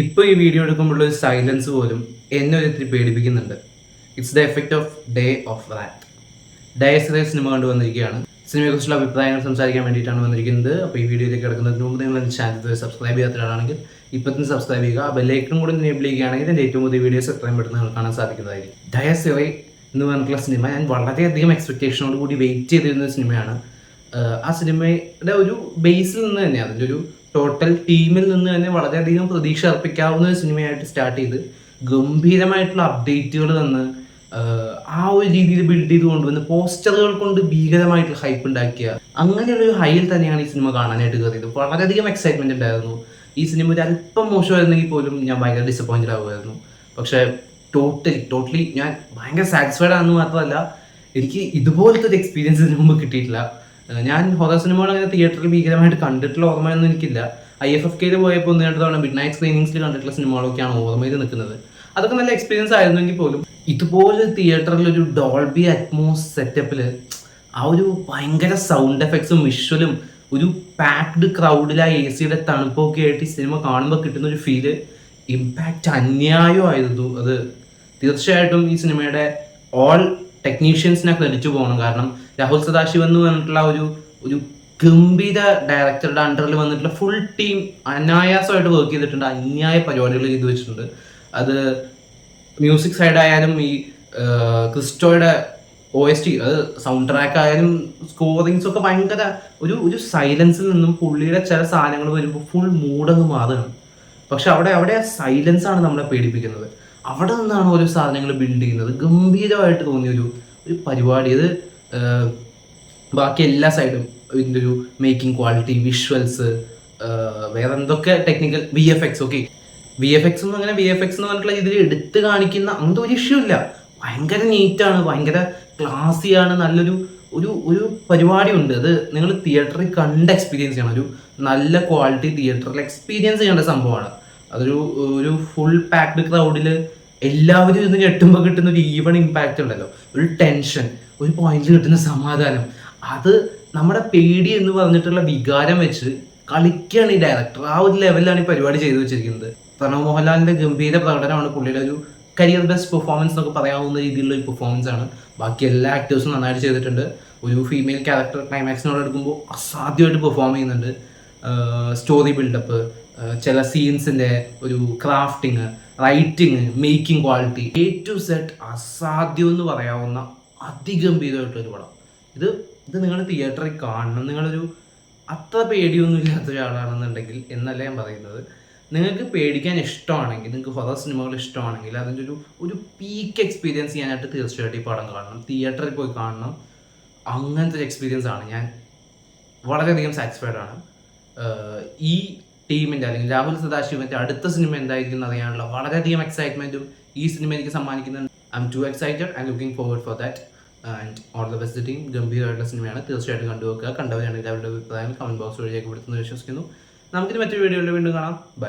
ഇപ്പോൾ ഈ വീഡിയോ എടുക്കുമ്പോഴുള്ള ഒരു സൈലൻസ് പോലും എന്നെ ഒരിത്തിരി പേടിപ്പിക്കുന്നുണ്ട്. It's the effect of day of rat. Dies സിനിമ കണ്ടുവന്നിരിക്കുകയാണ്. സിനിമയെക്കുറിച്ചുള്ള അഭിപ്രായങ്ങൾ സംസാരിക്കാൻ വേണ്ടിയിട്ടാണ് വന്നിരിക്കുന്നത്. അപ്പോൾ ഈ വീഡിയോയിലേക്ക് കിടക്കുന്നതിന് മുമ്പ് നിങ്ങൾ ചാനൽ സബ്സ്ക്രൈബ് ചെയ്യാത്ത ഒരാളാണെങ്കിൽ ഇപ്പം തന്നെ സബ്സ്ക്രൈബ് ചെയ്യുക. ബെല്ലൈക്കണും കൂടി എനേബിൾ ചെയ്യുകയാണെങ്കിൽ എൻ്റെ ഏറ്റവും പുതിയ വീഡിയോസ് എത്രയും പെട്ടെന്ന് നിങ്ങൾ കാണാൻ സാധിക്കുന്നതായിരിക്കും. ഡയസ് എന്ന് പറഞ്ഞിട്ടുള്ള സിനിമ ഞാൻ വളരെയധികം എക്സ്പെക്ടേഷനോട് കൂടി വെയിറ്റ് ചെയ്തിരുന്ന സിനിമയാണ്. ആ സിനിമയുടെ ഒരു ബേസിൽ നിന്ന് തന്നെ, അതിൻ്റെ ഒരു ടോട്ടൽ ടീമിൽ നിന്ന് തന്നെ വളരെയധികം പ്രതീക്ഷ അർപ്പിക്കാവുന്ന ഒരു സിനിമയായിട്ട് സ്റ്റാർട്ട് ചെയ്ത് ഗംഭീരമായിട്ടുള്ള അപ്ഡേറ്റുകൾ തന്ന് ആ ഒരു രീതിയിൽ ബിൽഡ് ചെയ്ത് കൊണ്ടുവന്ന് പോസ്റ്ററുകൾ കൊണ്ട് ഭീകരമായിട്ടുള്ള ഹൈപ്പ് ഉണ്ടാക്കിയ അങ്ങനെയുള്ളൊരു ഹൈയിൽ തന്നെയാണ് ഈ സിനിമ കാണാനായിട്ട് കയറിയത്. വളരെയധികം എക്സൈറ്റ്മെന്റ് ഉണ്ടായിരുന്നു. ഈ സിനിമ ഒരു അല്പം മോശമായിരുന്നെങ്കിൽ പോലും ഞാൻ ഭയങ്കര ഡിസപ്പോയിന്റഡ് ആകുമായിരുന്നു. പക്ഷേ ടോട്ടലി ഞാൻ ഭയങ്കര സാറ്റിസ്ഫൈഡ് ആണെന്ന് മാത്രമല്ല, എനിക്ക് ഇതുപോലത്തെ ഒരു എക്സ്പീരിയൻസ് ഇതിനു മുമ്പ് കിട്ടിയിട്ടില്ല. ഞാൻ ഹൊറർ സിനിമകൾ അങ്ങനെ തിയേറ്ററിൽ ഭീകരമായിട്ട് കണ്ടിട്ടുള്ള ഓർമ്മയൊന്നും എനിക്കില്ല. IFFKയിൽ പോയപ്പോൾ 1-2 തവണ മിഡ് നൈറ്റ് സ്ക്രീനിങ്സിൽ കണ്ടിട്ടുള്ള സിനിമകളൊക്കെയാണ് ഓർമ്മയിൽ നിൽക്കുന്നത്. അതൊക്കെ നല്ല എക്സ്പീരിയൻസ് ആയിരുന്നെങ്കിൽ പോലും ഇതുപോലെ തിയേറ്ററിൽ ഒരു ഡോൾബി അറ്റ്മോസ് സെറ്റപ്പിൽ ആ ഒരു ഭയങ്കര സൗണ്ട് എഫക്ട്സും വിഷ്വലും ഒരു പാക്ഡ് ക്രൗഡിൽ ആ AC യുടെ തണുപ്പൊക്കെ ആയിട്ട് ഈ സിനിമ കാണുമ്പോൾ കിട്ടുന്ന ഒരു ഫീല്, ഇമ്പാക്റ്റ് അന്യായമായിരുന്നു. അത് തീർച്ചയായിട്ടും ഈ സിനിമയുടെ ഓൾ ടെക്നീഷ്യൻസിനെ ക്രെഡിറ്റ് പോകണം. കാരണം രാഹുൽ സദാശിവ് എന്ന് പറഞ്ഞിട്ടുള്ള ഒരു ഗംഭീര ഡയറക്ടറുടെ അണ്ടറിൽ വന്നിട്ടുള്ള ഫുൾ ടീം അനായാസമായിട്ട് വർക്ക് ചെയ്തിട്ടുണ്ട്. അന്യായ പരിപാടികൾ ചെയ്തു വെച്ചിട്ടുണ്ട്. അത് മ്യൂസിക് സൈഡ് ആയാലും ഈ ക്രിസ്റ്റോയുടെ OST, അത് സൗണ്ട് ട്രാക്ക് ആയാലും സ്കോറിങ്സ് ഒക്കെ ഭയങ്കര ഒരു സൈലൻസിൽ നിന്നും പുള്ളിയുടെ ചില സാധനങ്ങൾ വരുമ്പോൾ ഫുൾ മൂടങ്ങ് മാറുകയാണ്. പക്ഷെ അവിടെ ആ സൈലൻസ് ആണ് നമ്മളെ പേടിപ്പിക്കുന്നത്. അവിടെ നിന്നാണ് ഓരോ സാധനങ്ങൾ ബിൽഡ് ചെയ്യുന്നത്. ഗംഭീരമായിട്ട് തോന്നിയ ഒരു പരിപാടി. അത് ബാക്കി എല്ലാ സൈഡും ഇതിൻ്റെ ഒരു മേക്കിംഗ് ക്വാളിറ്റി, വിഷ്വൽസ്, വേറെ എന്തൊക്കെ ടെക്നിക്കൽ VFX. ഓക്കെ, VFX ഒന്നും അങ്ങനെ VFX എന്ന് പറഞ്ഞിട്ടുള്ള ഇതിൽ എടുത്ത് കാണിക്കുന്ന അങ്ങനത്തെ ഒരു ഇഷ്യൂ ഇല്ല. ഭയങ്കര നീറ്റാണ്, ഭയങ്കര ക്ലാസിയാണ്, നല്ലൊരു ഒരു പരിപാടി ഉണ്ട്. അത് നിങ്ങൾ തിയേറ്ററിൽ കണ്ട് എക്സ്പീരിയൻസ് ചെയ്യണം. ഒരു നല്ല ക്വാളിറ്റി തിയേറ്ററിൽ എക്സ്പീരിയൻസ് ചെയ്യേണ്ട സംഭവമാണ്. ഒരു ഫുൾ പാക്ഡ് ക്രൗഡിൽ എല്ലാവരും ഇത് ഞെട്ടുമ്പോൾ കിട്ടുന്ന ഒരു ഈവൺ ഇമ്പാക്റ്റ് ഉണ്ടല്ലോ, ഒരു ടെൻഷൻ, ഒരു പോയിന്റിൽ കിട്ടുന്ന സമാധാനം, അത് നമ്മുടെ പേടി എന്ന് പറഞ്ഞിട്ടുള്ള വികാരം വെച്ച് കളിക്കുകയാണ് ഈ ഡയറക്ടർ. ആ ഒരു ലെവലിലാണ് ഈ പരിപാടി ചെയ്തു വെച്ചിരിക്കുന്നത്. പ്രണവ് മോഹൻലാലിന്റെ ഗംഭീര പ്രകടനമാണ്. പുള്ളിയുടെ ഒരു കരിയർ ബെസ്റ്റ് പെർഫോമൻസ് എന്നൊക്കെ പറയാവുന്ന രീതിയിലുള്ള ഒരു പെർഫോമൻസ് ആണ്. ബാക്കി എല്ലാ ആക്ടേഴ്സും നന്നായിട്ട് ചെയ്തിട്ടുണ്ട്. ഒരു ഫീമെയിൽ ക്യാരക്ടർ ക്ലൈമാക്സിനോട് എടുക്കുമ്പോൾ അസാധ്യമായിട്ട് പെർഫോം ചെയ്യുന്നുണ്ട്. സ്റ്റോറി ബിൽഡപ്പ്, ചില സീൻസിന്റെ ഒരു crafting, writing, making quality, A to Z അസാധ്യം എന്ന് പറയാവുന്ന അതിഗംഭീരമായിട്ടൊരു പടം. ഇത് നിങ്ങൾ തിയേറ്ററിൽ കാണണം. നിങ്ങളൊരു അത്ര പേടിയൊന്നും ഇല്ലാത്ത ഒരാളാണെന്നുണ്ടെങ്കിൽ എന്നല്ല ഞാൻ പറയുന്നത്. നിങ്ങൾക്ക് പേടിക്കാൻ ഇഷ്ടമാണെങ്കിൽ, നിങ്ങൾക്ക് ഹൊറർ സിനിമകൾ ഇഷ്ടമാണെങ്കിൽ അതിൻ്റെ ഒരു പീക്ക് എക്സ്പീരിയൻസ് ചെയ്യാനായിട്ട് തീർച്ചയായിട്ടും ഈ പടം കാണണം. തിയേറ്ററിൽ പോയി കാണണം. അങ്ങനത്തെ ഒരു എക്സ്പീരിയൻസ് ആണ്. ഞാൻ വളരെയധികം സാറ്റിസ്ഫൈഡ് ആണ്. ഈ ടീമിൻ്റെ അല്ലെങ്കിൽ രാഹുൽ സദാശിവൻ്റെ അടുത്ത സിനിമ എന്തായിരിക്കും എന്ന് അറിയാനുള്ള വളരെയധികം എക്സൈറ്റ്മെൻറ്റും ഈ സിനിമ എനിക്ക് സമ്മാനിക്കുന്നുണ്ട്. I am too excited and looking forward for that. And all the best team. ഗംഭീരമായിട്ടുള്ള സിനിമയാണ്. തീർച്ചയായിട്ടും കണ്ടുവെക്കുക. കണ്ടവരാണെങ്കിൽ അവരുടെ അഭിപ്രായങ്ങൾ കമൻറ്റ് ബോക്സ് വഴി രേഖപ്പെടുത്തുന്നത് വിശ്വസിക്കുന്നു. നമുക്കിത് മറ്റൊരു വീഡിയോയിൽ വീണ്ടും കാണാം. ബൈ.